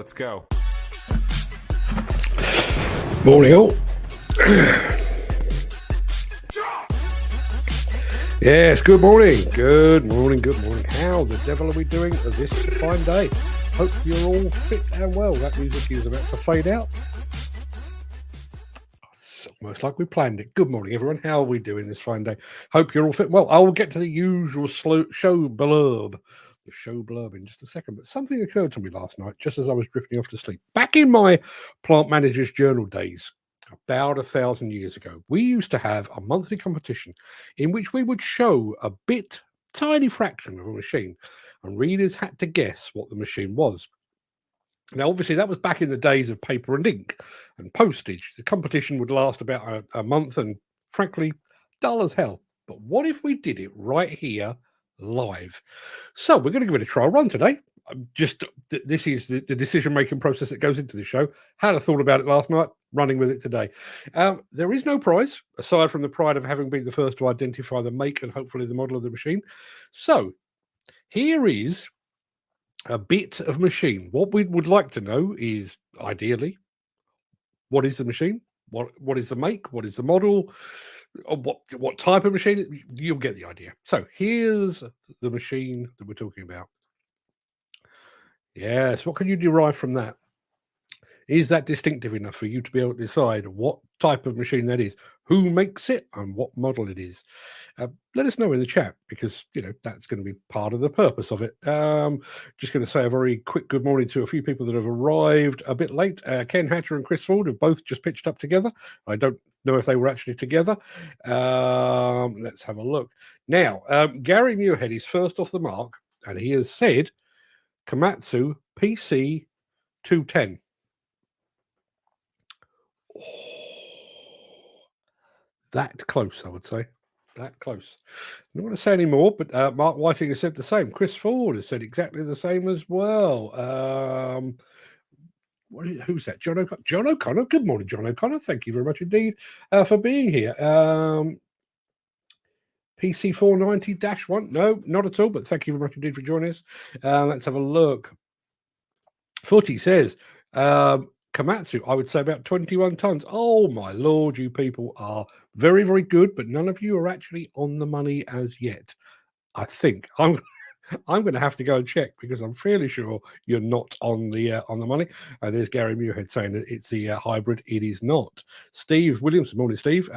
Let's go. Morning all. Yes, good morning. Good morning. How the devil are we doing this fine day? Hope you're all fit and well. That music is about to fade out. It's almost like we planned it. Good morning, everyone. How are we doing this fine day? Hope you're all fit and well. I will get to the usual show blurb. The show blurb in just a second, but something occurred to me last night just as I was drifting off to sleep. Back in my plant manager's journal days, about 1,000 years ago, we used to have a monthly competition in which we would show a tiny fraction of a machine, and readers had to guess what the machine was. Now, obviously, that was back in the days of paper and ink and postage. The competition would last about a month and, frankly, dull as hell. But what if we did it right here live? So we're going to give it a trial run today. This is the decision-making process that goes into the show. Had a thought about it last night, running with it today. There is no prize, aside from the pride of having been the first to identify the make and hopefully the model of the machine. So here is a bit of machine. What we would like to know is, ideally, what is the machine? What is the make? What is the model? What type of machine? You'll get the idea. So here's the machine that we're talking about. Yes, what can you derive from that? Is that distinctive enough for you to be able to decide what type of machine that is, who makes it, and what model it is? Let us know in the chat, because that's going to be part of the purpose of it. Just going to say a very quick good morning to a few people that have arrived a bit late. Ken Hatcher and Chris Ford have both just pitched up together. I don't know if they were actually together. Let's have a look. Now, Gary Muirhead is first off the mark, and he has said Komatsu PC 210. That close, I would say. That close. I don't want to say any more, but Mark Whiting has said the same. Chris Ford has said exactly the same as well. Who's that? John O'Connor. John O'Connor. Good morning, John O'Connor. Thank you very much indeed for being here. PC 490-1. No, not at all, but thank you very much indeed for joining us. Let's have a look. Footy says, Komatsu, I would say about 21 tons. Oh, my Lord, you people are very, very good, but none of you are actually on the money as yet. I think I'm going to have to go and check, because I'm fairly sure you're not on the money. There's Gary Muirhead saying that it's the hybrid. It is not. Steve Williams, morning, Steve.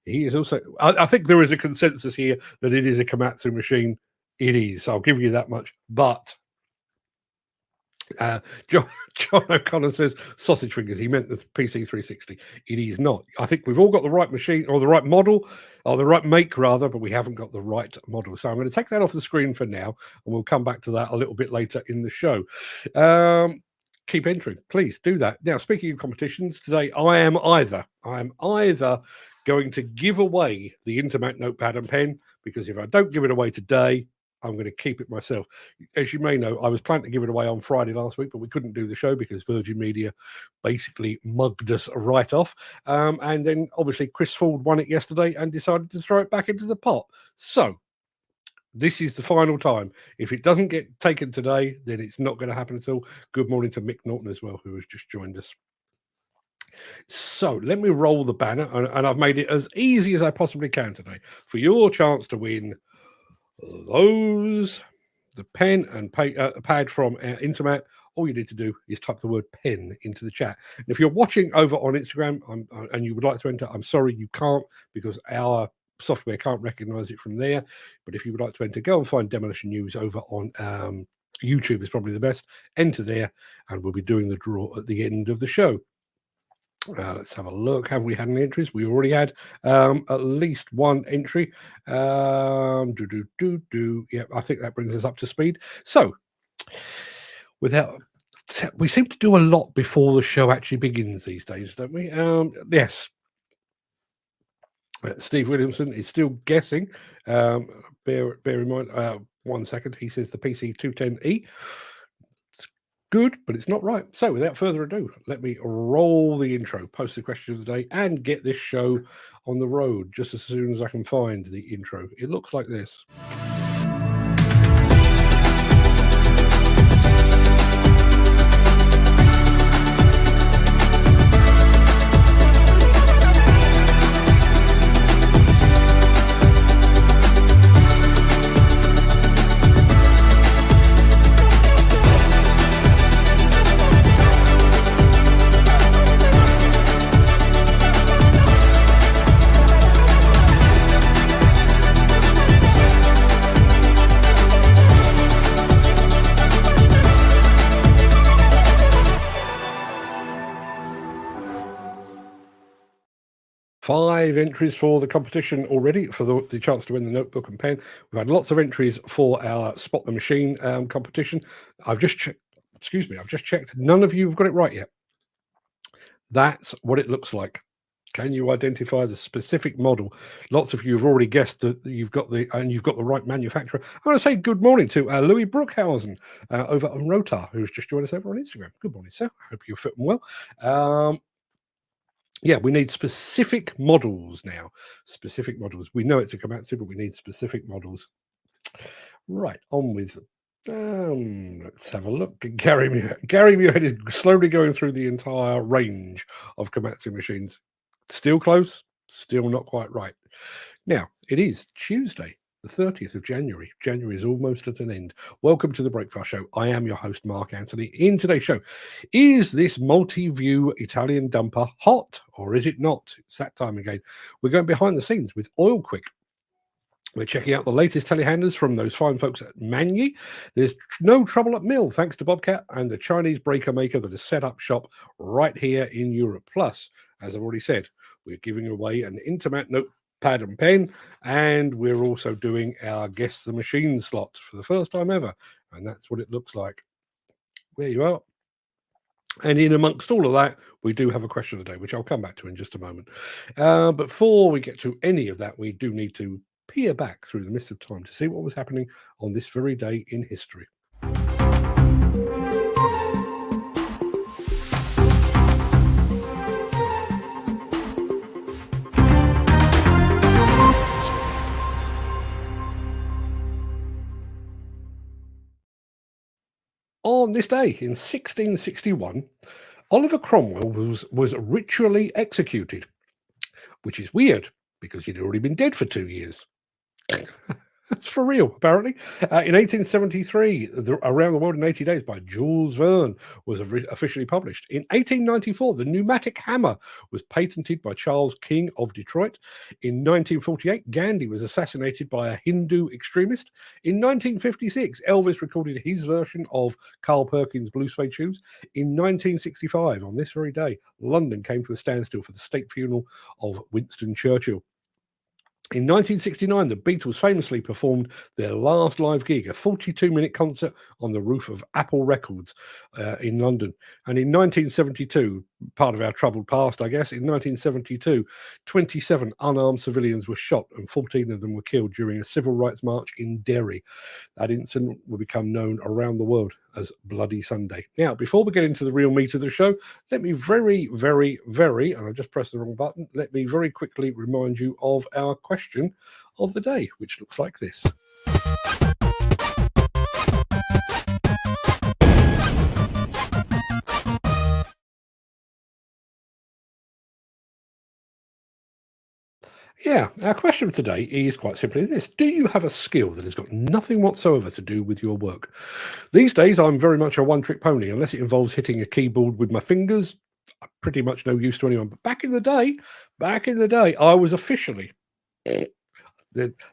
He is also. I think there is a consensus here that it is a Komatsu machine. It is. I'll give you that much. But John O'Connor says sausage fingers. He meant the PC 360. It is not. I think we've all got the right machine, or the right model, or the right make rather, but we haven't got the right model. So I'm going to take that off the screen for now, and we'll come back to that a little bit later in the show. Keep entering, please do that. Now, speaking of competitions, today I am either going to give away the Intermat notepad and pen, because if I don't give it away today, I'm going to keep it myself. As you may know, I was planning to give it away on Friday last week, but we couldn't do the show because Virgin Media basically mugged us right off. And then obviously Chris Ford won it yesterday and decided to throw it back into the pot. So this is the final time. If it doesn't get taken today, then it's not going to happen at all. Good morning to Mick Norton as well, who has just joined us. So let me roll the banner, and I've made it as easy as I possibly can today for your chance to win the pen and pad from Intermat. All you need to do is type the word pen into the chat. And if you're watching over on Instagram and you would like to enter, I'm sorry you can't, because our software can't recognize it from there. But if you would like to enter, go and find Demolition News over on YouTube is probably the best. Enter there, and we'll be doing the draw at the end of the show. Let's have a look. Have we had any entries? We already had at least one entry. Yeah, I think that brings us up to speed. So, we seem to do a lot before the show actually begins these days, don't we? Yes. Steve Williamson is still guessing. Bear in mind, 1 second. He says the PC 210E. Good, but it's not right. So without further ado, let me roll the intro, post the question of the day, and get this show on the road just as soon as I can find the intro. It looks like this. 5 entries for the competition already for the chance to win the notebook and pen. We've had lots of entries for our Spot the Machine competition. I've just checked. Excuse me. I've just checked. None of you have got it right yet. That's what it looks like. Can you identify the specific model? Lots of you have already guessed that you've got the right manufacturer. I want to say good morning to Louis Brookhausen over on Rotar, who's just joined us over on Instagram. Good morning, sir. I hope you're fitting well. Yeah, we need specific models now. Specific models. We know it's a Komatsu, but we need specific models. Right, on with. Let's have a look. Gary Muirhead is slowly going through the entire range of Komatsu machines. Still close, still not quite right. Now, it is Tuesday, the 30th of January. January is almost at an end. Welcome to the Breakfast Show. I am your host, Mark Anthony. In today's show, is this Multiview Italian dumper hot or is it not? It's that time again. We're going behind the scenes with OilQuick. We're checking out the latest telehandlers from those fine folks at Magni. There's no trouble at mill, thanks to Bobcat and the Chinese breaker maker that has set up shop right here in Europe. Plus, as I've already said, we're giving away an Intermat notepad and pen, and we're also doing our Guess the Machine slot for the first time ever. And that's what it looks like. There you are. And in amongst all of that, we do have a question of the day, which I'll come back to in just a moment. But before we get to any of that, we do need to peer back through the mist of time to see what was happening on this very day in history. On this day in 1661, Oliver Cromwell was ritually executed, which is weird because he'd already been dead for 2 years. That's for real, apparently. In 1873, Around the World in 80 Days by Jules Verne was officially published. In 1894, the pneumatic hammer was patented by Charles King of Detroit. In 1948, Gandhi was assassinated by a Hindu extremist. In 1956, Elvis recorded his version of Carl Perkins' Blue Suede Shoes. In 1965, on this very day, London came to a standstill for the state funeral of Winston Churchill. In 1969, the Beatles famously performed their last live gig, a 42-minute concert on the roof of Apple Records in London. And in 1972, part of our troubled past, I guess, in 1972, 27 unarmed civilians were shot and 14 of them were killed during a civil rights march in Derry. That incident will become known around the world as Bloody Sunday. Now, before we get into the real meat of the show, let me very, and I just pressed the wrong button, let me very quickly remind you of our question of the day, which looks like this. Yeah, our question today is quite simply this. Do you have a skill that has got nothing whatsoever to do with your work? These days, I'm very much a one-trick pony. Unless it involves hitting a keyboard with my fingers, I'm pretty much no use to anyone. But back in the day, I was officially,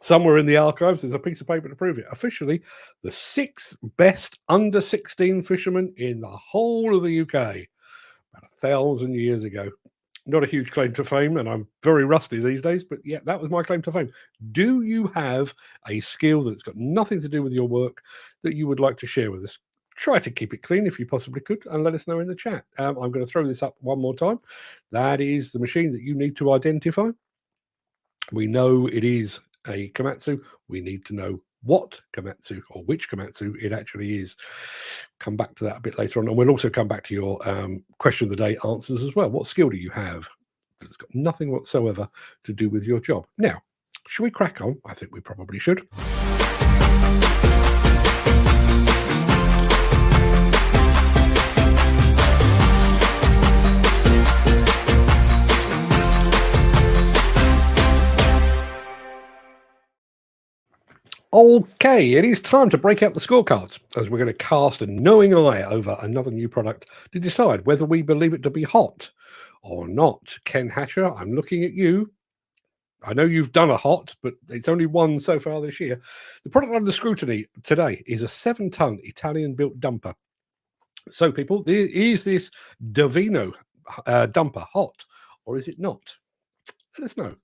somewhere in the archives, there's a piece of paper to prove it, officially the 6th best under 16 fisherman in the whole of the UK, about 1,000 years ago. Not a huge claim to fame, and I'm very rusty these days, but yeah, that was my claim to fame. Do you have a skill that's got nothing to do with your work that you would like to share with us? Try to keep it clean if you possibly could, and let us know in the chat. I'm going to throw this up one more time. That is the machine that you need to identify. We know it is a Komatsu. We need to know what Komatsu or which Komatsu it actually is. Come back to that a bit later on, and we'll also come back to your question of the day answers as well. What skill do you have that's got nothing whatsoever to do with your job? Now, should we crack on? I think we probably should. Okay, it is time to break out the scorecards as we're going to cast a knowing eye over another new product to decide whether we believe it to be hot or not. Ken Hatcher, I'm looking at you. I know you've done a hot, but it's only one so far this year. The product under scrutiny today is a 7-ton Italian-built dumper. So, people, is this Davino dumper hot or is it not? let us know.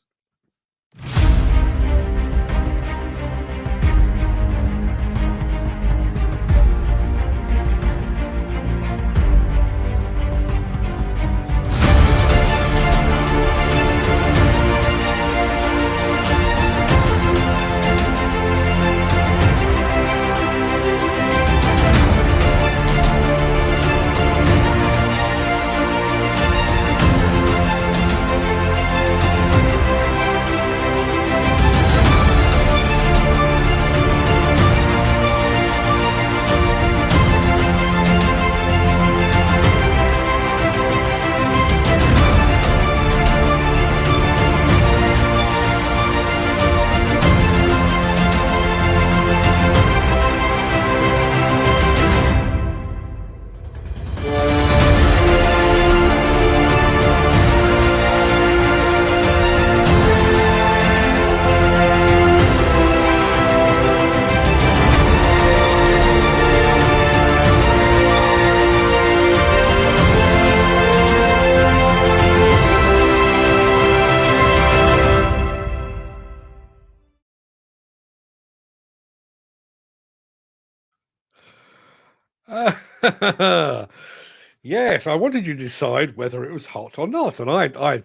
Yes, I wanted you to decide whether it was hot or not, and I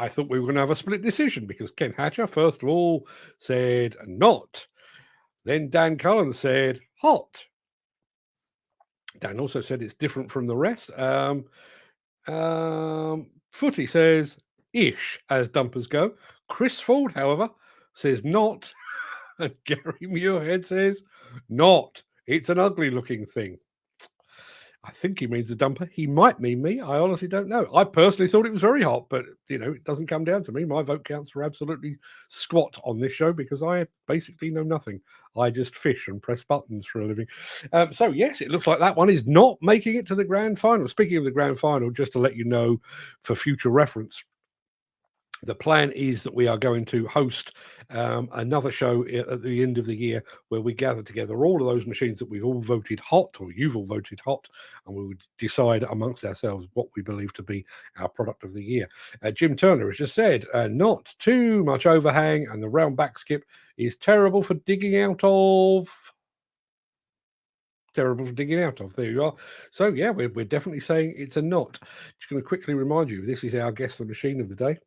thought we were going to have a split decision because Ken Hatcher first of all said not, then Dan Cullen said hot. Dan also said it's different from the rest. Footy says ish as dumpers go. Chris Ford, however, says not, and Gary Muirhead says not. It's an ugly looking thing. I think he means the dumper. He might mean me. I honestly don't know. I personally thought it was very hot, but, it doesn't come down to me. My vote counts are absolutely squat on this show because I basically know nothing. I just fish and press buttons for a living. So, yes, it looks like that one is not making it to the grand final. Speaking of the grand final, just to let you know for future reference, the plan is that we are going to host another show at the end of the year where we gather together all of those machines that we've all voted hot, or you've all voted hot, and we would decide amongst ourselves what we believe to be our product of the year. Jim Turner has just said, not too much overhang, and the round back skip is terrible for digging out of. Terrible for digging out of. There you are. So, yeah, we're definitely saying it's a not. Just going to quickly remind you, this is our Guess the Machine of the day.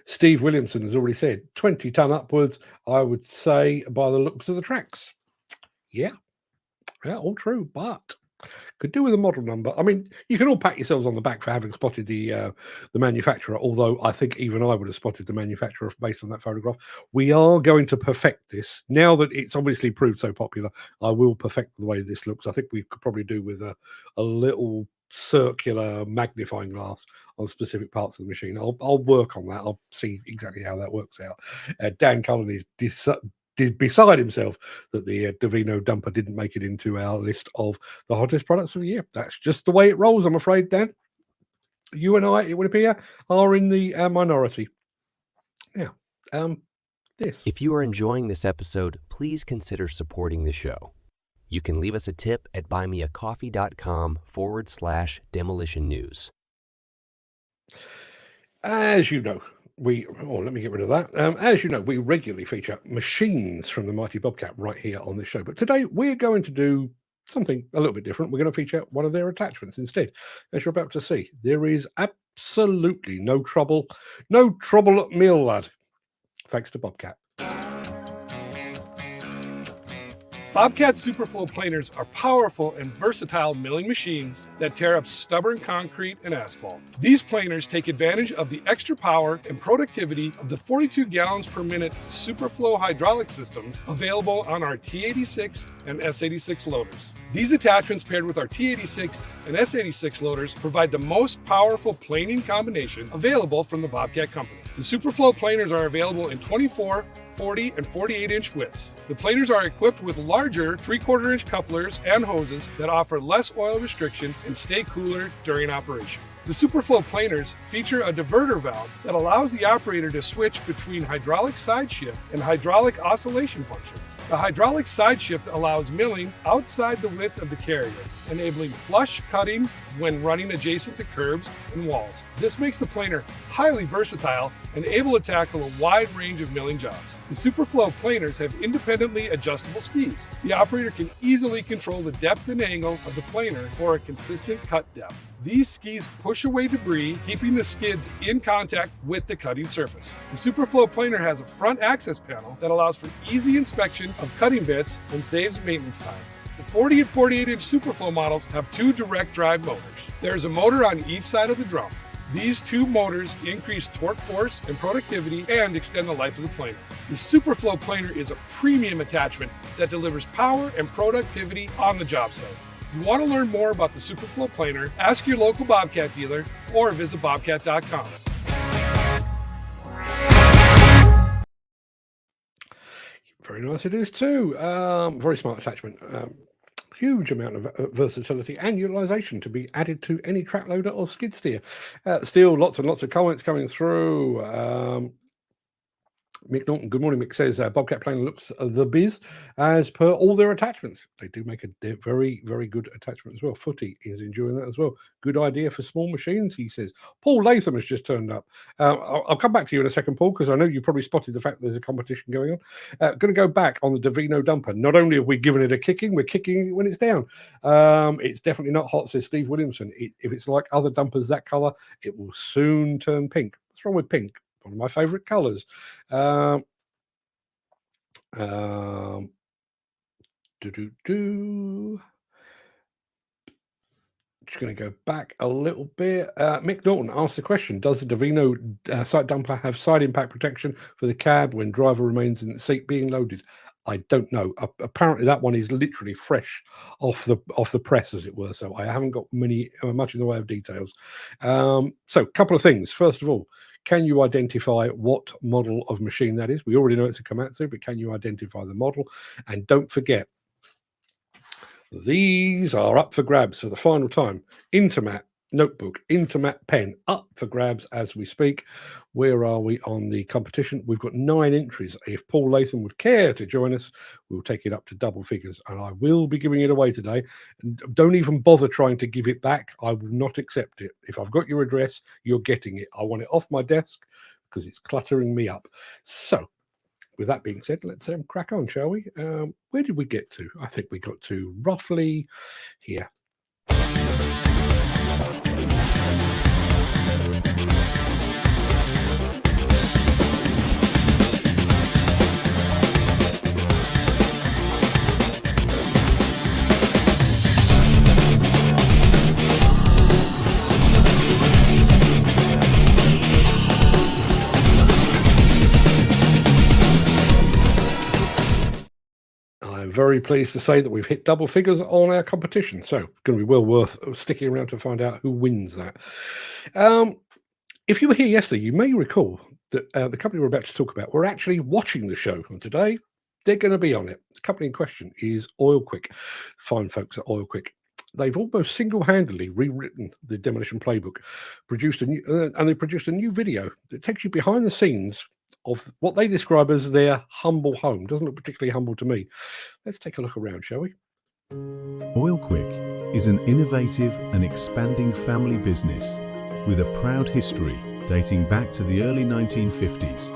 Steve Williamson has already said 20 ton upwards, I would say, by the looks of the tracks. Yeah, all true, but could do with a model number. I mean, you can all pat yourselves on the back for having spotted the manufacturer, although I think even I would have spotted the manufacturer based on that photograph. We are going to perfect this. Now that it's obviously proved so popular, I will perfect the way this looks. I think we could probably do with a little circular magnifying glass on specific parts of the machine. I'll work on that. I'll see exactly how that works out. Dan Cullen is beside himself that the Divino dumper didn't make it into our list of the hottest products of the year. That's just the way it rolls, I'm afraid, Dan. You and I, it would appear, are in the minority. Now, this. If you are enjoying this episode, please consider supporting the show. You can leave us a tip at buymeacoffee.com/demolition news. As you know, let me get rid of that. As you know, we regularly feature machines from the mighty Bobcat right here on this show. But today we're going to do something a little bit different. We're going to feature one of their attachments instead. As you're about to see, there is absolutely no trouble at mill, lad. Thanks to Bobcat. Bobcat Superflow planers are powerful and versatile milling machines that tear up stubborn concrete and asphalt. These planers take advantage of the extra power and productivity of the 42 gallons per minute Superflow hydraulic systems available on our T86 and S86 loaders. These attachments paired with our T86 and S86 loaders provide the most powerful planing combination available from the Bobcat company. The Superflow planers are available in 24, 40, and 48-inch widths. The planers are equipped with larger 3/4-inch couplers and hoses that offer less oil restriction and stay cooler during operation. The Superflow planers feature a diverter valve that allows the operator to switch between hydraulic side shift and hydraulic oscillation functions. The hydraulic side shift allows milling outside the width of the carrier, enabling flush cutting when running adjacent to curbs and walls. This makes the planer highly versatile and able to tackle a wide range of milling jobs. The Superflow planers have independently adjustable skis. The operator can easily control the depth and angle of the planer for a consistent cut depth. These skis push away debris, keeping the skids in contact with the cutting surface. The Superflow planer has a front access panel that allows for easy inspection of cutting bits and saves maintenance time. The 40 and 48-inch Superflow models have 2 direct drive motors. There's a motor on each side of the drum. These 2 motors increase torque force and productivity and extend the life of the planer. The Superflow planer is a premium attachment that delivers power and productivity on the job site. If you want to learn more about the Superflow planer, ask your local Bobcat dealer or visit bobcat.com. Very nice it is too. Very smart attachment. Huge amount of versatility and utilization to be added to any track loader or skid steer. Still lots and lots of comments coming through. Mick Norton, good morning. Mick says Bobcat planer looks the biz as per all their attachments. They do make a very, very good attachment as well. Footy is enjoying that as well. Good idea for small machines, he says. Paul Latham has just turned up. I'll come back to you in a second, Paul, because I know you probably spotted the fact there's a competition going on. Going to go back on the Davino dumper. Not only have we given it a kicking, we're kicking it when it's down. It's definitely not hot, says Steve Williamson. If it's like other dumpers that color, it will soon turn pink. What's wrong with pink? One of my favorite colors. Just going to go back a little bit. Mick Norton asked the question, does the Davino side dumper have side impact protection for the cab when driver remains in the seat being loaded? I don't know. Apparently that one is literally fresh off the press, as it were. So I haven't got much in the way of details. So a couple of things. First of all, can you identify what model of machine that is? We already know it's a Komatsu, but can you identify the model? And don't forget, these are up for grabs for the final time. Intermat notebook, Intermat pen, up for grabs as we speak. Where are we on the competition? We've got 9 entries. If Paul Latham would care to join us, we'll take it up to double figures, and I will be giving it away today. And don't even bother trying to give it back. I will not accept it. If I've got your address, you're getting it. I want it off my desk because it's cluttering me up. So with that being said, let's crack on, shall we? Where did we get to? I think we got to roughly here. Very pleased to say that we've hit double figures on our competition, so it's going to be well worth sticking around to find out who wins that. If you were here yesterday, you may recall that the company we're about to talk about were actually watching the show, and today they're going to be on it. The company in question is OilQuick. Fine folks at OilQuick. They've almost single-handedly rewritten the Demolition playbook, and they produced a new video that takes you behind the scenes of what they describe as their humble home. Doesn't look particularly humble to me. Let's take a look around, shall we? OilQuick is an innovative and expanding family business with a proud history dating back to the early 1950s.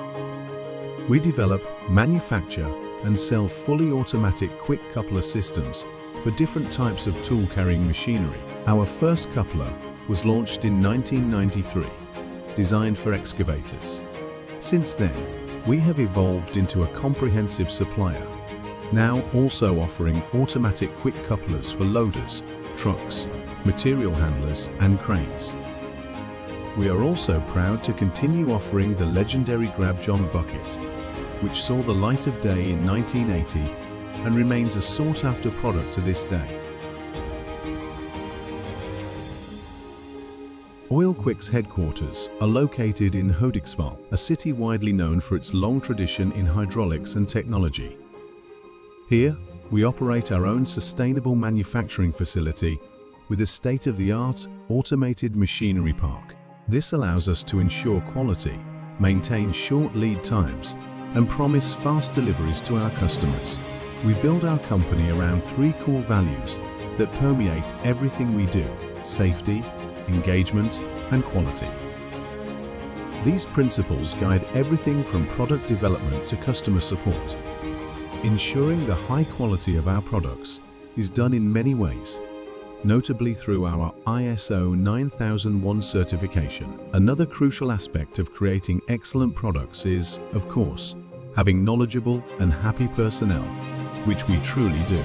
We develop, manufacture and sell fully automatic quick coupler systems for different types of tool-carrying machinery. Our first coupler was launched in 1993, designed for excavators. Since then, we have evolved into a comprehensive supplier, now also offering automatic quick couplers for loaders, trucks, material handlers and cranes. We are also proud to continue offering the legendary Grab John bucket, which saw the light of day in 1980 and remains a sought-after product to this day. OilQuick's headquarters are located in Hudiksvall, a city widely known for its long tradition in hydraulics and technology. Here, we operate our own sustainable manufacturing facility with a state-of-the-art automated machinery park. This allows us to ensure quality, maintain short lead times, and promise fast deliveries to our customers. We build our company around 3 core values that permeate everything we do: safety, engagement, and quality. These principles guide everything from product development to customer support. Ensuring the high quality of our products is done in many ways, notably through our ISO 9001 certification. Another crucial aspect of creating excellent products is, of course, having knowledgeable and happy personnel, which we truly do.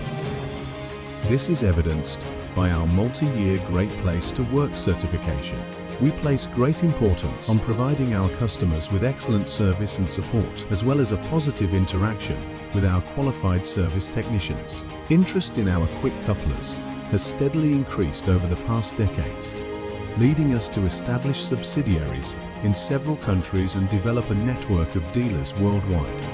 This is evidenced by our multi-year Great Place to Work certification. We place great importance on providing our customers with excellent service and support, as well as a positive interaction with our qualified service technicians. Interest in our quick couplers has steadily increased over the past decades, leading us to establish subsidiaries in several countries and develop a network of dealers worldwide.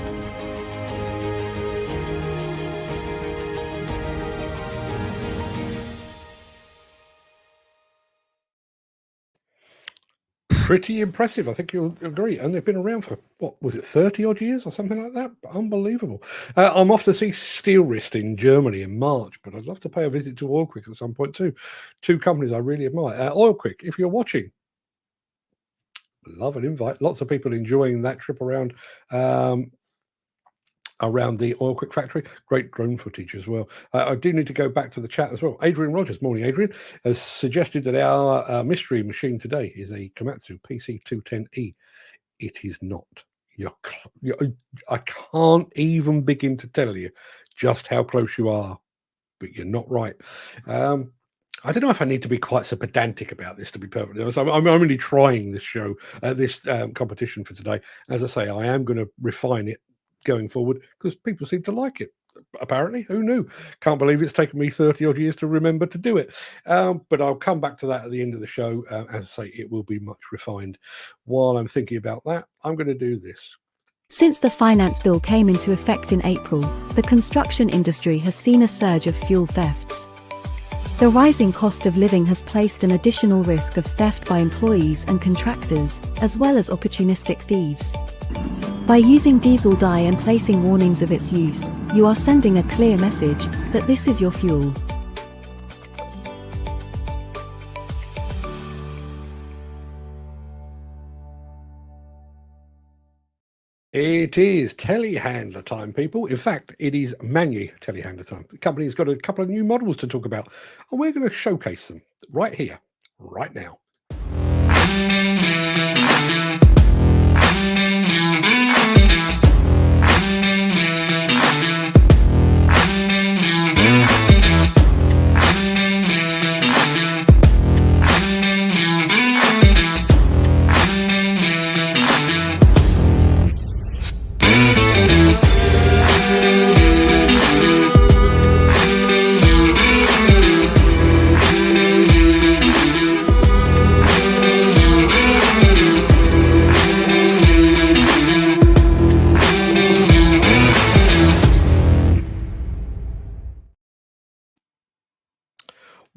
Pretty impressive, I think you'll agree. And they've been around for, what was it, 30 odd years or something like that? Unbelievable. I'm off to see Steel Wrist in Germany in March, but I'd love to pay a visit to OilQuick at some point too. Two companies I really admire. OilQuick, if you're watching, love an invite. Lots of people enjoying that trip around the OilQuick factory. Great drone footage as well. I do need to go back to the chat as well. Adrian Rogers, morning Adrian, has suggested that our mystery machine today is a Komatsu PC210E. It is not. I can't even begin to tell you just how close you are, but you're not right. I don't know if I need to be quite so pedantic about this, to be perfectly honest. I'm only trying this show, this competition for today. As I say, I am going to refine it going forward because people seem to like it. Apparently, who knew? Can't believe it's taken me 30 odd years to remember to do it. But I'll come back to that at the end of the show. As I say, it will be much refined. While I'm thinking about that, I'm going to do this. Since the finance bill came into effect in April, the construction industry has seen a surge of fuel thefts. The rising cost of living has placed an additional risk of theft by employees and contractors, as well as opportunistic thieves. By using diesel dye and placing warnings of its use, you are sending a clear message that this is your fuel. It is telehandler time, people. In fact, it is Magni telehandler time. The company's got a couple of new models to talk about, and we're going to showcase them right here, right now.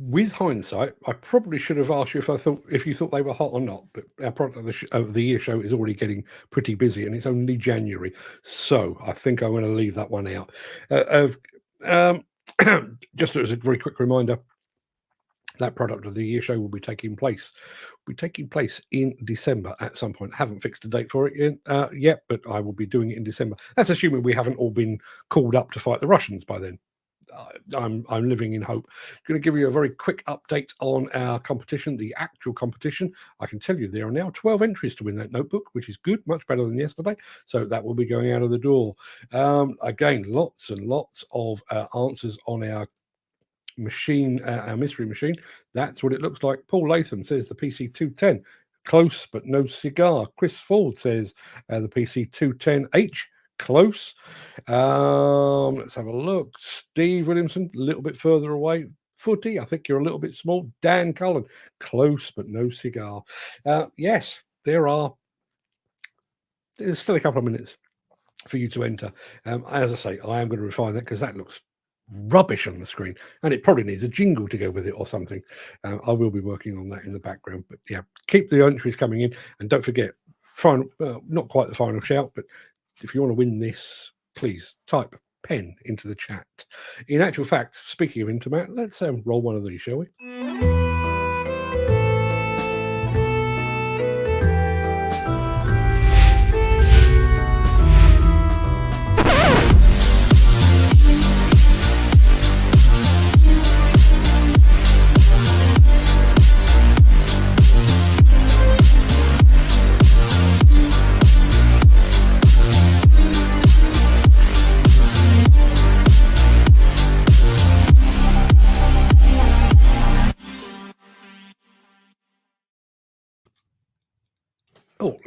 With hindsight, I probably should have asked you if you thought they were hot or not. But our product of the year show is already getting pretty busy, and it's only January, so I think I'm going to leave that one out. Just as a very quick reminder, that product of the year show will be taking place in December at some point. I haven't fixed a date for it yet, but I will be doing it in December. That's assuming we haven't all been called up to fight the Russians by then. I'm living in hope. Going to give you a very quick update on our competition, the actual competition. I can tell you there are now 12 entries to win that notebook, which is good, much better than yesterday. So that will be going out of the door. Again, lots and lots of answers on our machine, our mystery machine. That's what it looks like. Paul Latham says the PC210, close but no cigar. Chris Ford says the PC210H. Close. Let's have a look. Steve Williamson, a little bit further away. Footy, I think you're a little bit small. Dan Cullen, close but no cigar. Yes, there's still a couple of minutes for you to enter. As I say, I am going to refine that because that looks rubbish on the screen, and it probably needs a jingle to go with it or something. I will be working on that in the background. But yeah, keep the entries coming in, and don't forget, not quite the final shout, but if you want to win this, please type pen into the chat. In actual fact, speaking of Intermat, let's roll one of these, shall we?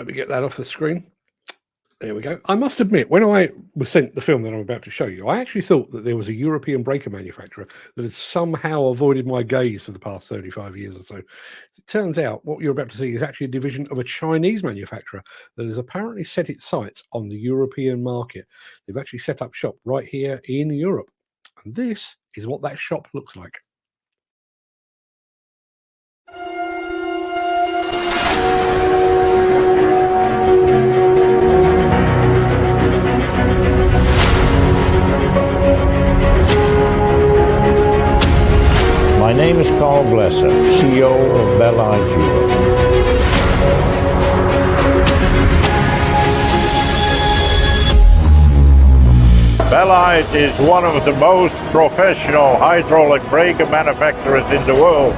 Let me get that off the screen. There we go. I must admit, when I was sent the film that I'm about to show you, I actually thought that there was a European breaker manufacturer that had somehow avoided my gaze for the past 35 years or so. It turns out what you're about to see is actually a division of a Chinese manufacturer that has apparently set its sights on the European market. They've actually set up shop right here in Europe. And this is what that shop looks like. My name is Carl Blesser, CEO of Bellite Europe. Bellite is one of the most professional hydraulic breaker manufacturers in the world.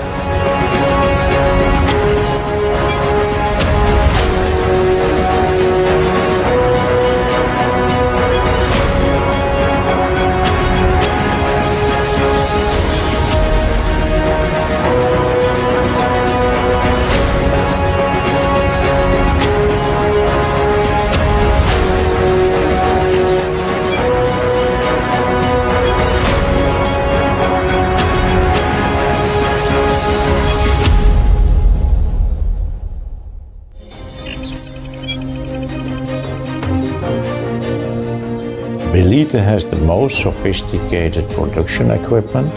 Bellite has the most sophisticated production equipment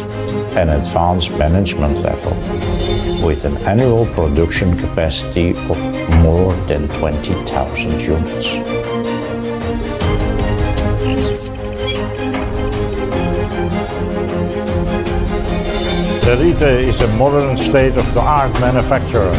and advanced management level, with an annual production capacity of more than 20,000 units. Bellite is a modern state-of-the-art manufacturer.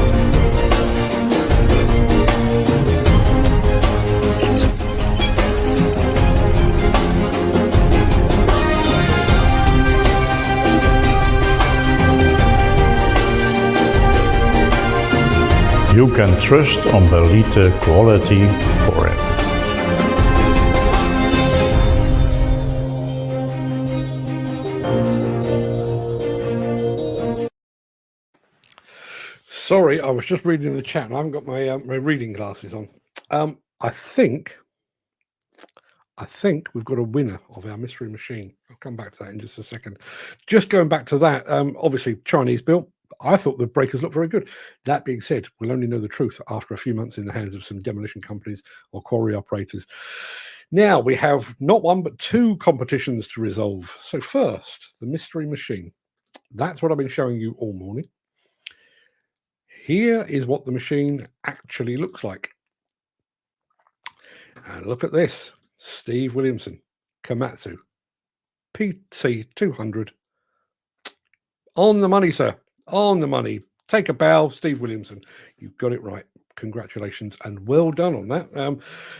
You can trust on Bellite quality forever. Sorry, I was just reading the chat and I haven't got my my reading glasses on. I think we've got a winner of our mystery machine. I'll come back to that in just a second. Just going back to that, obviously Chinese built. I thought the breakers looked very good. That being said, we'll only know the truth after a few months in the hands of some demolition companies or quarry operators. Now we have not one but two competitions to resolve. So first, the mystery machine. That's what I've been showing you all morning. Here is what the machine actually looks like. And look at this. Steve Williamson, Komatsu, PC200. On the money, sir. On the money. Take a bow, Steve Williamson. You got it right. Congratulations and well done on that.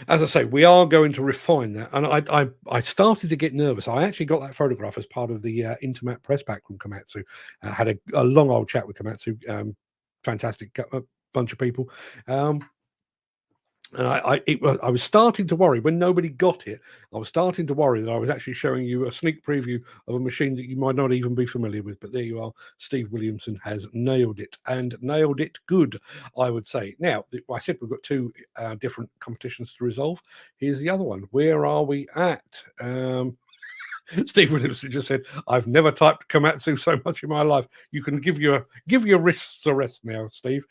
As I say, we are going to refine that. And I started to get nervous. I actually got that photograph as part of the Intermat press pack from Komatsu. Had a long old chat with Komatsu. Fantastic bunch of people. And I was starting to worry when nobody got it. I was starting to worry that I was actually showing you a sneak preview of a machine that you might not even be familiar with. But there you are. Steve Williamson has nailed it, and nailed it good, I would say. Now, I said we've got two different competitions to resolve. Here's the other one. Where are we at? Steve Williamson just said, "I've never typed Komatsu so much in my life." You can give your wrists a rest now, Steve.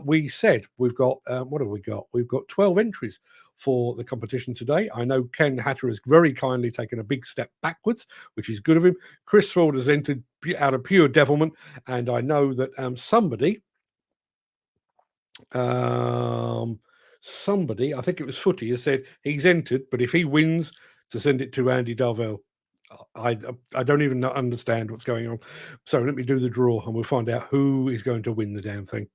We said we've got what have we got? We've got 12 entries for the competition today. I know Ken Hatter has very kindly taken a big step backwards, which is good of him. Chris Ford has entered out of pure devilment, and I know that somebody, I think it was Footy, has said he's entered, but if he wins, to send it to Andy Darvell. I don't even understand what's going on. So let me do the draw and we'll find out who is going to win the damn thing.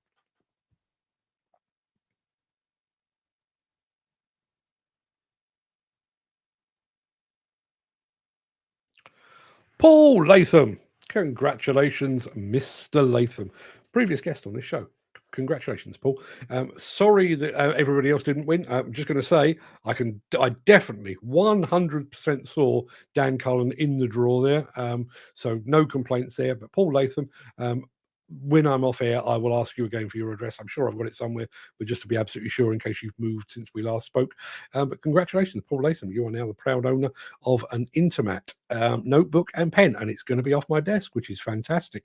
Paul Latham. Congratulations, Mr. Latham. Previous guest on this show. Congratulations, Paul. Sorry that everybody else didn't win. I'm just going to say I definitely 100% saw Dan Cullen in the draw there. So no complaints there. But Paul Latham, when I'm off air, I will ask you again for your address. I'm sure I've got it somewhere, but just to be absolutely sure in case you've moved since we last spoke. But congratulations, Paul Latham. You are now the proud owner of an Intermat notebook and pen, and it's going to be off my desk, which is fantastic.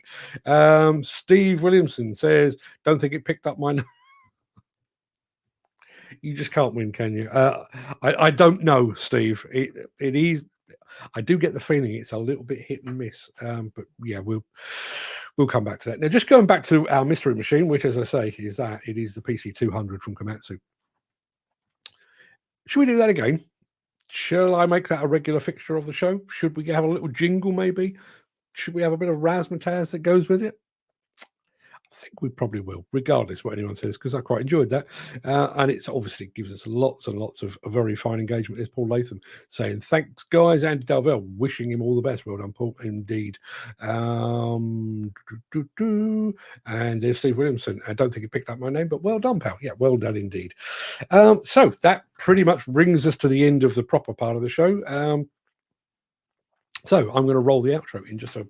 Steve Williamson says, don't think it picked up my... You just can't win, can you? I don't know, Steve. It is... I do get the feeling it's a little bit hit and miss, but yeah, we'll come back to that. Now, just going back to our mystery machine, which, as I say, is that it is the PC200 from Komatsu. Should we do that again? Shall I make that a regular fixture of the show? Should we have a little jingle, maybe? Should we have a bit of razzmatazz that goes with it? I think we probably will, regardless what anyone says, because I quite enjoyed that. And it's obviously gives us lots and lots of very fine engagement. There's Paul Latham saying, thanks, guys. Andy Dalvell, wishing him all the best. Well done, Paul, indeed. And there's Steve Williamson. I don't think he picked up my name, but well done, pal. Yeah, well done indeed. So that pretty much brings us to the end of the proper part of the show. So I'm going to roll the outro in just a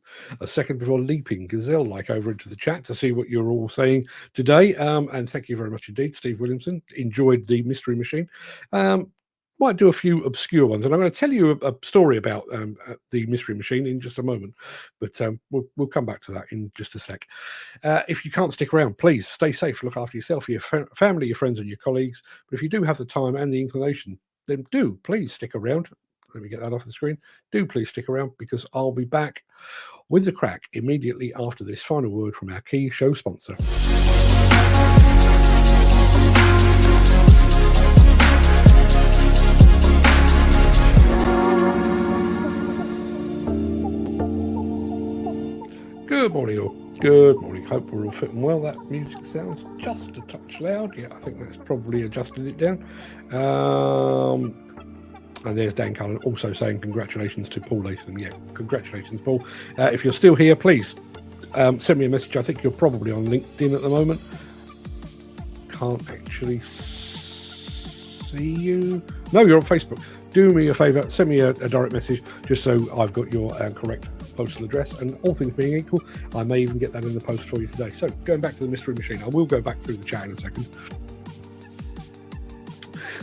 second before leaping gazelle-like over into the chat to see what you're all saying today. And thank you very much indeed, Steve Williamson. Enjoyed the Mystery Machine. Might do a few obscure ones. And I'm going to tell you a story about the Mystery Machine in just a moment. But we'll come back to that in just a sec. If you can't stick around, please stay safe. Look after yourself, your family, your friends and your colleagues. But if you do have the time and the inclination, then do please stick around. Let me get that off the screen. Do please stick around because I'll be back with the Craic immediately after this final word from our key show sponsor. Good morning, all. Good morning. Hope we're all fitting well. That music sounds just a touch loud. Yeah, I think that's probably adjusted it down. And there's Dan Cullen also saying congratulations to Paul Latham. Yeah, congratulations, Paul. If you're still here, please send me a message. I think you're probably on LinkedIn at the moment. Can't actually see you. No, you're on Facebook. Do me a favour, send me a direct message just so I've got your correct postal address, and all things being equal, I may even get that in the post for you today. So going back to the Mystery Machine, I will go back through the chat in a second.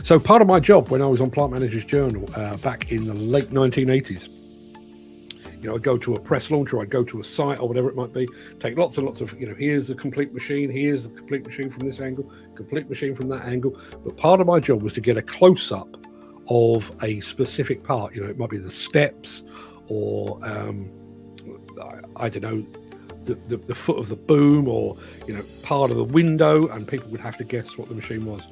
So part of my job when I was on Plant Manager's Journal back in the late 1980s, you know, I'd go to a press launch or I'd go to a site or whatever it might be, take lots and lots of, you know, here's the complete machine, here's the complete machine from this angle, complete machine from that angle. But part of my job was to get a close-up of a specific part. You know, it might be the steps or, I don't know, the foot of the boom or, you know, part of the window, and people would have to guess what the machine was.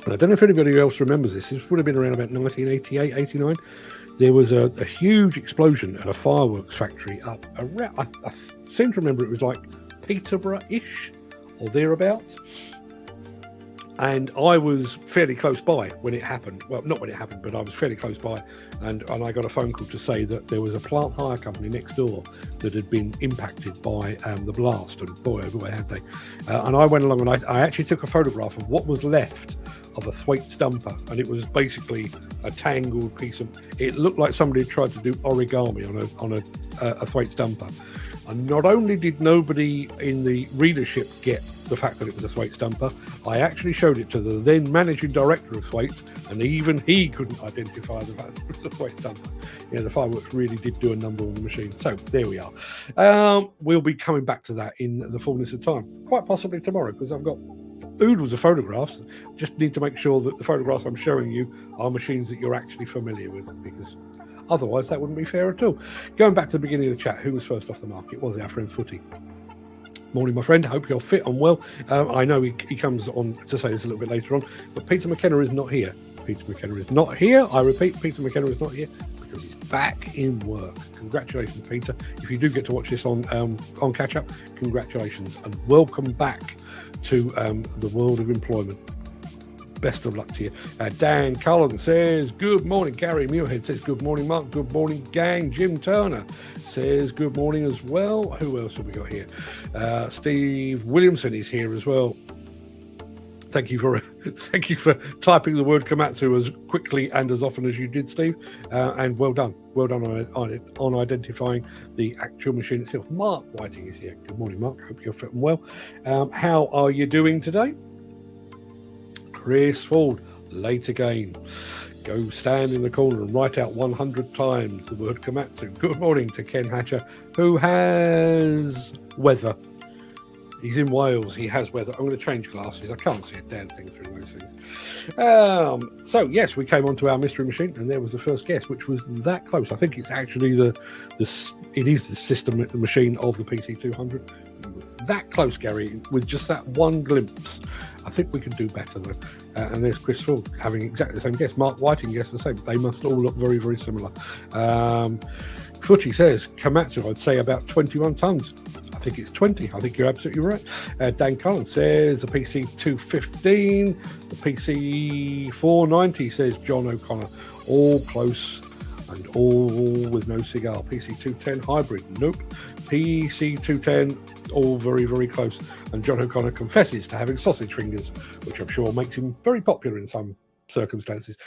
And I don't know if anybody else remembers this. This would have been around about 1988, 89. There was a huge explosion at a fireworks factory up around, I seem to remember it was like Peterborough-ish or thereabouts. And I was fairly close by when it happened. Well, not when it happened, but I was fairly close by. And I got a phone call to say that there was a plant hire company next door that had been impacted by the blast. And boy, oh boy, had they. And I went along and I actually took a photograph of what was left of a Thwaites dumper. And it was basically a tangled piece of... It looked like somebody had tried to do origami on a Thwaites dumper. And not only did nobody in the readership get the fact that it was a Thwaites dumper, I actually showed it to the then managing director of Thwaites, and even he couldn't identify the fact that it was a Thwaites dumper. Yeah, the fireworks really did do a number on the machine. So there we are. We'll be coming back to that in the fullness of time, quite possibly tomorrow, because I've got oodles of photographs. Just need to make sure that the photographs I'm showing you are machines that you're actually familiar with, because otherwise that wouldn't be fair at all. Going back to the beginning of the chat, who was first off the mark? It was our friend Footy. Morning, my friend. Hope you're fit and well. I know he comes on to say this a little bit later on, but Peter McKenna is not here. Peter McKenna is not here. I repeat, Peter McKenna is not here because he's back in work. Congratulations, Peter. If you do get to watch this on catch up, congratulations and welcome back to the world of employment. Best of luck to you. Dan Cullen says, good morning. Gary Muirhead says, good morning, Mark. Good morning, gang. Jim Turner says, good morning as well. Who else have we got here? Steve Williamson is here as well. Thank you for Thank you for typing the word Komatsu as quickly and as often as you did, Steve. And well done. Well done on identifying the actual machine itself. Mark Whiting is here. Good morning, Mark. Hope you're fitting well. How are you doing today? Chris Ford, late again. Go stand in the corner and write out 100 times the word Komatsu. Good morning to Ken Hatcher, who has weather. He's in Wales. He has weather. I'm going to change glasses. I can't see a damn thing through those things. So, yes, we came onto our mystery machine, and there was the first guess, which was that close. I think it's actually it is the system machine of the PC200. That close, Gary, with just that one glimpse. I think we can do better, though. And there's Chris Ford having exactly the same guess. Mark Whiting guessed the same. They must all look very, very similar. Footy says, Komatsu, I'd say about 21 tons. I think it's 20. I think you're absolutely right. Dan Cullen says the PC215. The PC490 says John O'Connor. All close and all with no cigar. PC210 hybrid. Nope. PC210 all very, very close. And John O'Connor confesses to having sausage fingers, which I'm sure makes him very popular in some circumstances.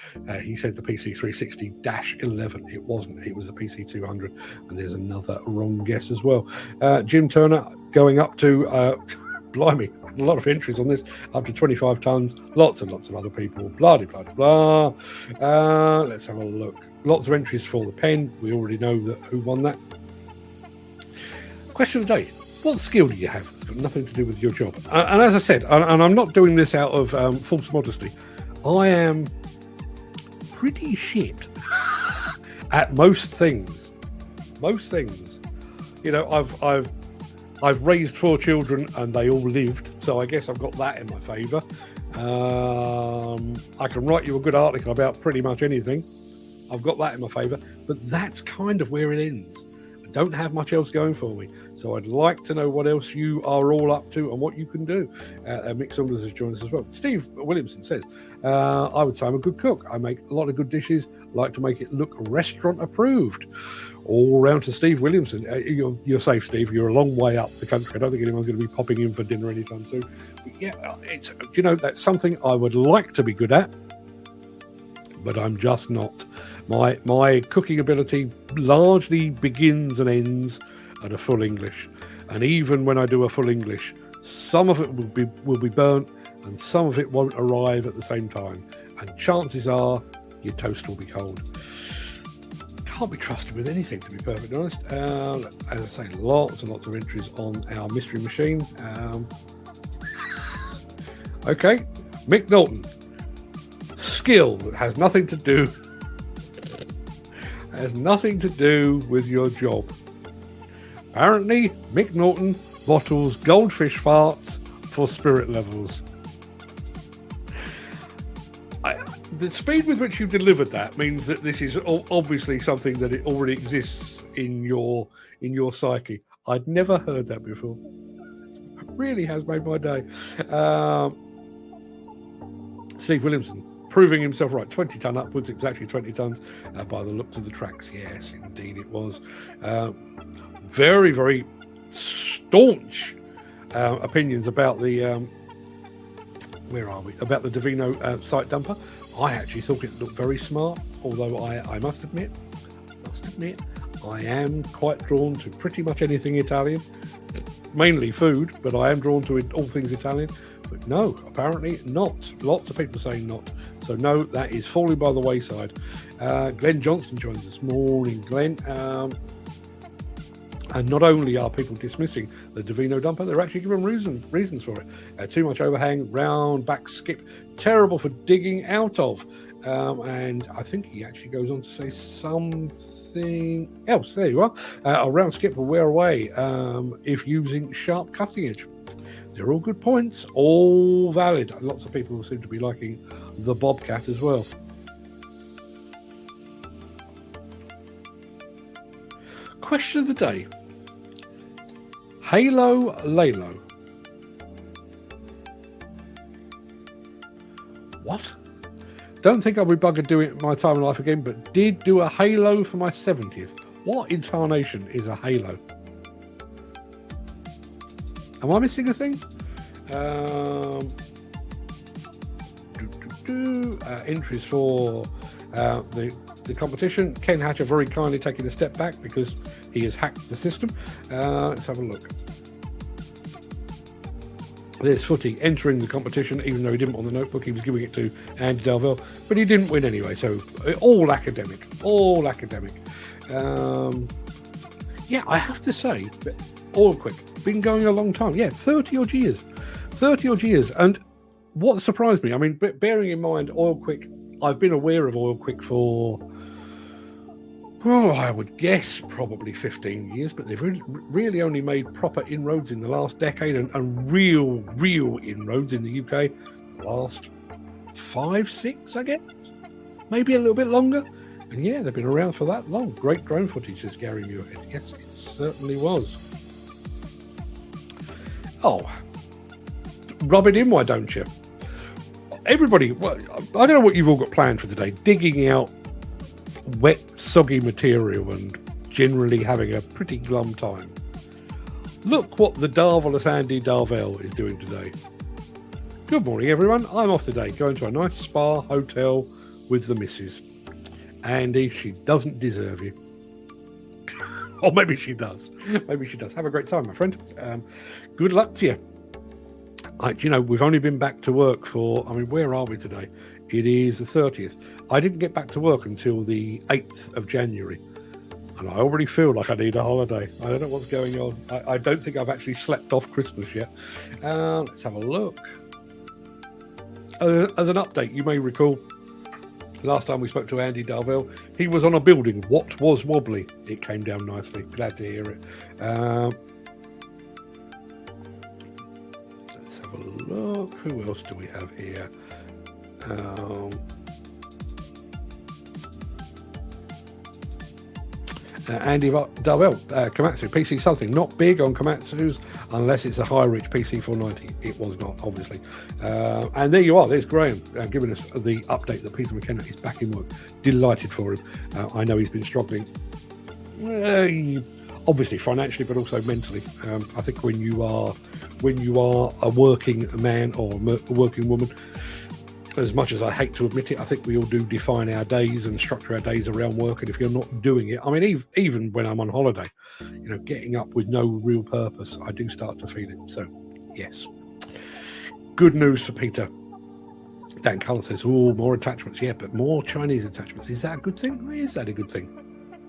He said the PC360-11. It wasn't. It was the PC200. And there's another wrong guess as well. Jim Turner going up to blimey, a lot of entries on this, up to 25 tons. Lots and lots of other people. Blah, blah, blah, blah. Let's have a look. Lots of entries for the pen. We already know who won that. Question of the day. What skill do you have? It's got nothing to do with your job. And as I said, and I'm not doing this out of false modesty, I am pretty shit at most things. Most things. You know, I've raised 4 children and they all lived, so I guess I've got that in my favour. I can write you a good article about pretty much anything. I've got that in my favour, but that's kind of where it ends. I don't have much else going for me, so I'd like to know what else you are all up to and what you can do. Mick Saunders has joined us as well. Steve Williamson says, I would say I'm a good cook. I make a lot of good dishes, like to make it look restaurant approved. All round to Steve Williamson. You're safe, Steve. You're a long way up the country. I don't think anyone's going to be popping in for dinner anytime soon. But yeah, that's something I would like to be good at, but I'm just not. My cooking ability largely begins and ends at a full English, and even when I do a full English, some of it will be burnt, and some of it won't arrive at the same time. And chances are your toast will be cold. Can't be trusted with anything, to be perfectly honest. As I say, lots and lots of entries on our mystery machine. Okay, Mick Norton. Skill that has nothing to do with your job. Apparently, Mick Norton bottles goldfish farts for spirit levels. The speed with which you've delivered that means that this is obviously something that it already exists in your psyche. I'd never heard that before. It really has made my day. Steve Williamson, proving himself right. 20 ton upwards, exactly 20 tons by the looks of the tracks. Yes, indeed it was. Very, very staunch opinions about the where are we? About the Divino site dumper. I actually thought it looked very smart, although I must admit, I am quite drawn to pretty much anything Italian, mainly food, but I am drawn to all things Italian. But no, apparently not. Lots of people saying not. So no, that is falling by the wayside. Glenn Johnston joins us this morning. Glenn, and not only are people dismissing the Divino dumper, they're actually giving reasons for it. Too much overhang, round back skip, terrible for digging out of. And I think he actually goes on to say something else. There you are. A round skip will wear away if using sharp cutting edge. They're all good points, all valid. Lots of people seem to be liking the Bobcat as well. Question of the day. Halo Lalo. What? Don't think I'll be buggered doing it in my time in life again, but did do a halo for my 70th. What incarnation is a halo? Am I missing a thing? Entries for the competition. Ken Hatcher very kindly taking a step back because he has hacked the system. Let's have a look. There's Footy entering the competition, even though he didn't want the notebook. He was giving it to Andy Darvell, but he didn't win anyway. So all academic. Yeah, I have to say, OilQuick been going a long time. Yeah, 30 odd years. And what surprised me, I mean, bearing in mind OilQuick, I've been aware of OilQuick for, well, I would guess probably 15 years, but they've really only made proper inroads in the last decade and real inroads in the UK the last 5, 6, I guess, maybe a little bit longer. And yeah, they've been around for that long. Great drone footage, says Gary Muirhead. Yes, it certainly was. Oh, rub it in, why don't you? Everybody, well, I don't know what you've all got planned for today. Digging out wet, soggy material and generally having a pretty glum time. Look what the marvellous Andy Darvell is doing today. Good morning, everyone. I'm off today, going to a nice spa hotel with the missus. Andy, she doesn't deserve you. Or maybe she does. Have a great time, my friend. Good luck to you. We've only been back to work for, where are we today? It is the 30th. I didn't get back to work until the 8th of January. And I already feel like I need a holiday. I don't know what's going on. I don't think I've actually slept off Christmas yet. Let's have a look. As an update, you may recall, last time we spoke to Andy Darvell, he was on a building. What was wobbly? It came down nicely. Glad to hear it. Let's have a look. Who else do we have here? Andy Darvell, Komatsu, PC something. Not big on Komatsus unless it's a high-reach PC 490. It was not, obviously. And there you are. There's Graham giving us the update that Peter McKenna is back in work. Delighted for him. I know he's been struggling, obviously financially, but also mentally. I think when you are a working man or a working woman, as much as I hate to admit it, I think we all do define our days and structure our days around work. And if you're not doing it, even when I'm on holiday, getting up with no real purpose, I do start to feel it. So, yes. Good news for Peter. Dan Cullen says, more attachments. Yeah, but more Chinese attachments. Is that a good thing? Is that a good thing?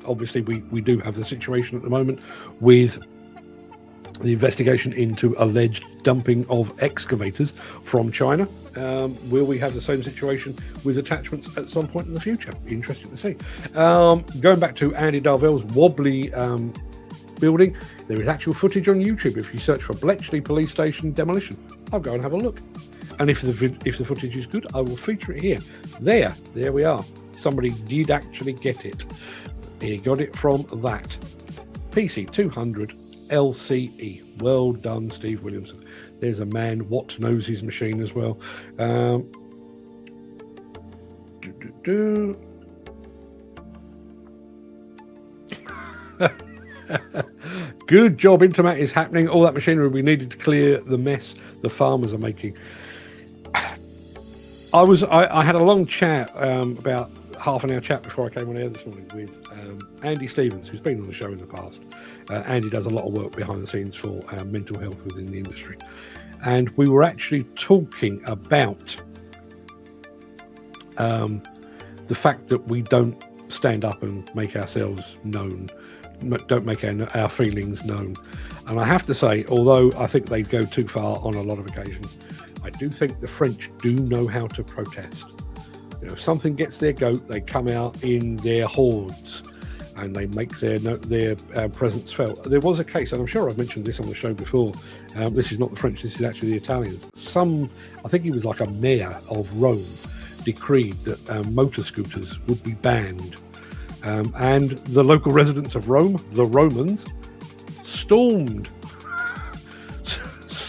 Obviously, we do have the situation at the moment with the investigation into alleged dumping of excavators from China. Will we have the same situation with attachments at some point in the future? Interesting to see. Going back to Andy Darvell's wobbly building, there is actual footage on YouTube. If you search for Bletchley Police Station demolition, I'll go and have a look. And if the footage is good, I will feature it here. There we are. Somebody did actually get it. He got it from that PC 200 LCE. Well done, Steve Williamson. There's a man what knows his machine as well. Good job, Intermat is happening. All that machinery we needed to clear the mess the farmers are making. I had a long chat, about half an hour chat before I came on air this morning with Andy Stevens, who's been on the show in the past. Andy does a lot of work behind the scenes for mental health within the industry. And we were actually talking about the fact that we don't stand up and make ourselves known, don't make our feelings known. And I have to say, although I think they go too far on a lot of occasions, I do think the French do know how to protest. If something gets their goat, they come out in their hordes and they make their presence felt. There was a case, and I'm sure I've mentioned this on the show before. This is not the French, this is actually the Italians. I think he was like a mayor of Rome, decreed that motor scooters would be banned. And the local residents of Rome, the Romans, stormed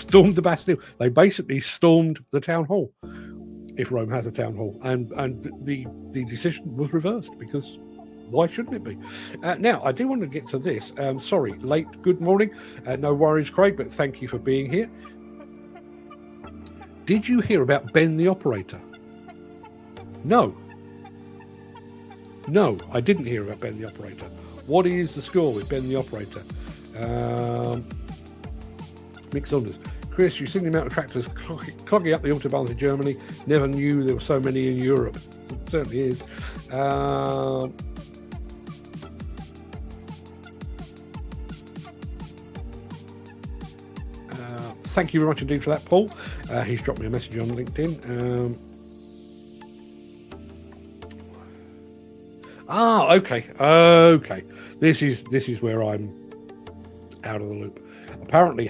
the Bastille. They basically stormed the town hall, if Rome has a town hall, and the decision was reversed, because why shouldn't it be? Now, I do want to get to this. Sorry, late. Good morning. No worries, Craig, but thank you for being here. Did you hear about Ben the operator? No, I didn't hear about Ben the Operator. What is the score with Ben the Operator? Mick Saunders. Chris, you've seen the amount of tractors clogging up the autobahns in Germany. Never knew there were so many in Europe. It certainly is. Thank you very much indeed for that, Paul. He's dropped me a message on LinkedIn. Okay. This is where I'm out of the loop. Apparently,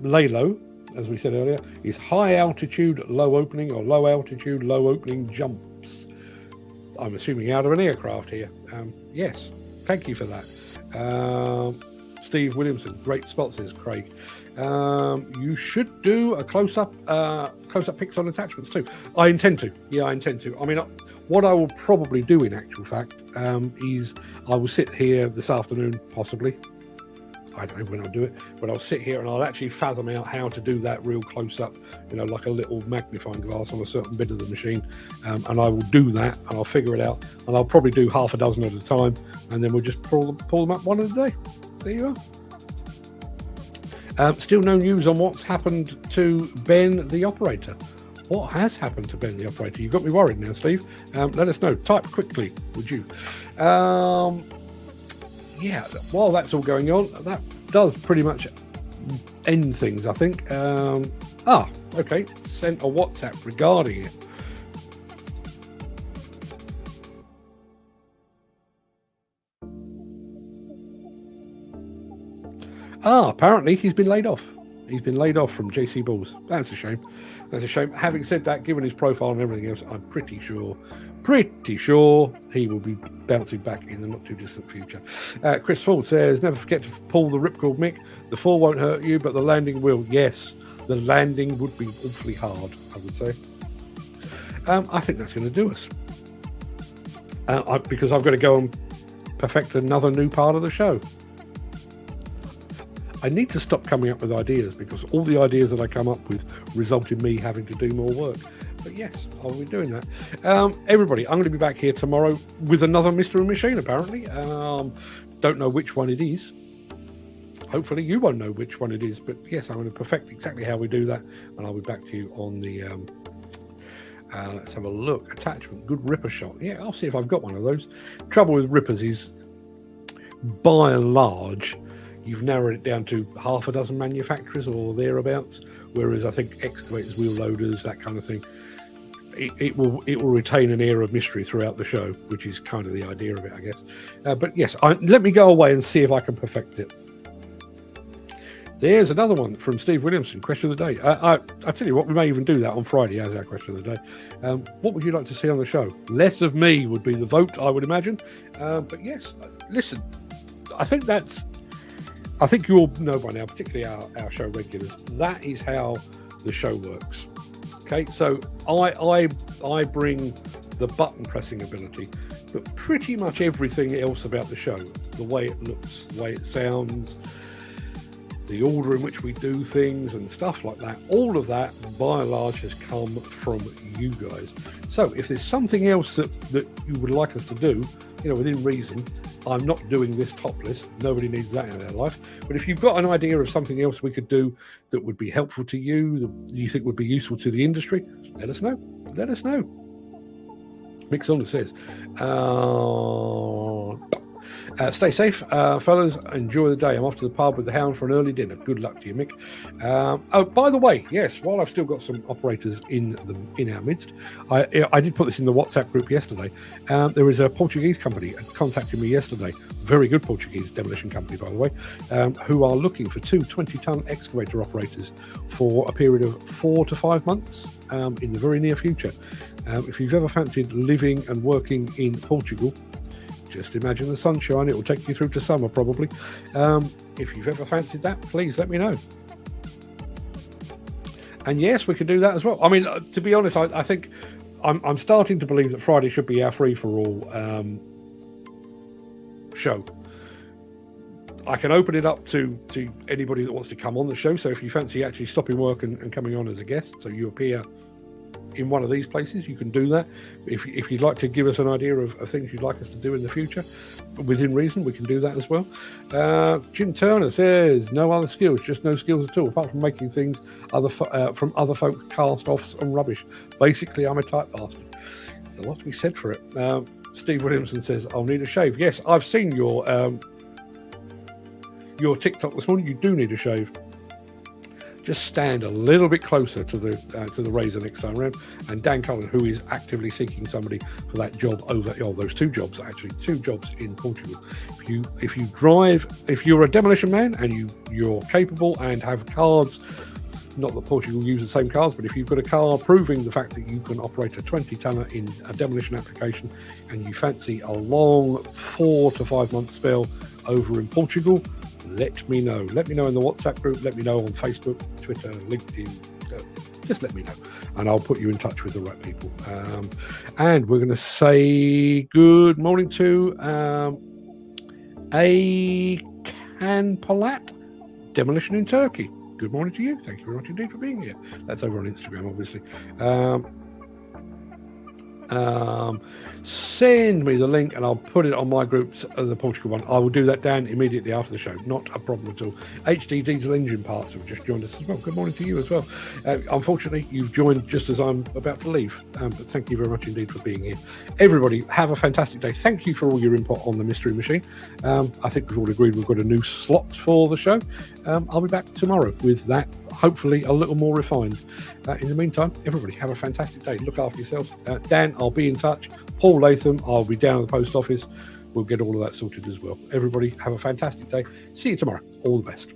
Lalo, as we said earlier, is high altitude, low opening, or low altitude, low opening jumps. I'm assuming out of an aircraft here. Yes, thank you for that. Steve Williamson, great spot, says Craig. You should do a close-up pics on attachments too. I intend to. Yeah, I intend to. I mean, what I will probably do in actual fact is I will sit here this afternoon, possibly. I don't know when I'll do it, but I'll sit here and I'll actually fathom out how to do that real close-up, like a little magnifying glass on a certain bit of the machine. And I will do that and I'll figure it out. And I'll probably do half a dozen at a time, and then we'll just pull them up one at a day. There you are. Still no news on what's happened to Ben the Operator. What has happened to Ben the Operator? You've got me worried now, Steve. Let us know. Type quickly, would you? Yeah, while that's all going on, that does pretty much end things, I think. Okay. Sent a WhatsApp regarding it. Apparently he's been laid off. He's been laid off from JC Bulls. That's a shame. Having said that, given his profile and everything else, I'm pretty sure he will be bouncing back in the not too distant future. Chris Ford says, never forget to pull the ripcord, Mick. The fall won't hurt you, but the landing will. Yes, the landing would be awfully hard, I would say. I think that's going to do us. Because I've got to go and perfect another new part of the show. I need to stop coming up with ideas, because all the ideas that I come up with result in me having to do more work. But yes, I'll be doing that. Everybody, I'm going to be back here tomorrow with another Mystery Machine, apparently. Don't know which one it is. Hopefully you won't know which one it is. But yes, I'm going to perfect exactly how we do that. And I'll be back to you on the... let's have a look. Attachment, good ripper shot. Yeah, I'll see if I've got one of those. Trouble with rippers is, by and large, you've narrowed it down to half a dozen manufacturers or thereabouts, whereas I think excavators, wheel loaders, that kind of thing, it will retain an air of mystery throughout the show, which is kind of the idea of it, I guess. But yes, let me go away and see if I can perfect it. There's another one from Steve Williamson, question of the day. I tell you what, we may even do that on Friday as our question of the day. What would you like to see on the show? Less of me would be the vote, I would imagine. But yes, listen, I think you all know by now, particularly our show regulars, that is how the show works. Okay, so I bring the button pressing ability, but pretty much everything else about the show, the way it looks, the way it sounds, the order in which we do things and stuff like that, all of that by and large has come from you guys. So if there's something else that you would like us to do, within reason, I'm not doing this topless. Nobody needs that in their life. But if you've got an idea of something else we could do that would be helpful to you, that you think would be useful to the industry, let us know. Mick Saunders says, stay safe, fellas. Enjoy the day. I'm off to the pub with the hound for an early dinner. Good luck to you, Mick. By the way, yes, while I've still got some operators in our midst, I did put this in the WhatsApp group yesterday. There is a Portuguese company contacted me yesterday, very good Portuguese demolition company, by the way, who are looking for 2 20-ton excavator operators for a period of 4 to 5 months in the very near future. If you've ever fancied living and working in Portugal, just imagine the sunshine. It will take you through to summer, probably. If you've ever fancied that, please let me know. And yes, we can do that as well. I mean, to be honest, I think I'm starting to believe that Friday should be our free-for-all show. I can open it up to anybody that wants to come on the show. So if you fancy actually stopping work and coming on as a guest, so you appear in one of these places, you can do that. If you'd like to give us an idea of things you'd like us to do in the future, within reason, we can do that as well. Jim Turner says, no other skills, just no skills at all, apart from making things from other folks' cast-offs and rubbish. Basically, I'm a type bastard. There's a lot to be said for it. Steve Williamson says, I'll need a shave. Yes, I've seen your TikTok this morning. You do need a shave. Just stand a little bit closer to the razor next time around. And Dan Cullen, who is actively seeking somebody for that job those two jobs in Portugal. If you're a demolition man and you're capable and have cards, not that Portugal use the same cars, but if you've got a car proving the fact that you can operate a 20-tonner in a demolition application and you fancy a long 4 to 5 month spell over in Portugal, let me know. Let me know in the WhatsApp group. Let me know on Facebook, Twitter, LinkedIn. Just let me know, and I'll put you in touch with the right people. And we're going to say good morning to Akan Palat, Demolition in Turkey. Good morning to you. Thank you very much indeed for being here. That's over on Instagram, obviously. Send me the link and I'll put it on my groups, the Portugal one. I will do that, Dan, immediately after the show. Not a problem at all. HD Diesel Engine Parts have just joined us as well. Good morning to you as well. Unfortunately, you've joined just as I'm about to leave, but thank you very much indeed for being here. Everybody, have a fantastic day. Thank you for all your input on the Mystery Machine. I think we've all agreed we've got a new slot for the show. I'll be back tomorrow with that, hopefully a little more refined. In the meantime, everybody have a fantastic day. Look after yourselves. Dan, I'll be in touch. Paul Latham, I'll be down at the post office. We'll get all of that sorted as well. Everybody have a fantastic day. See you tomorrow. All the best.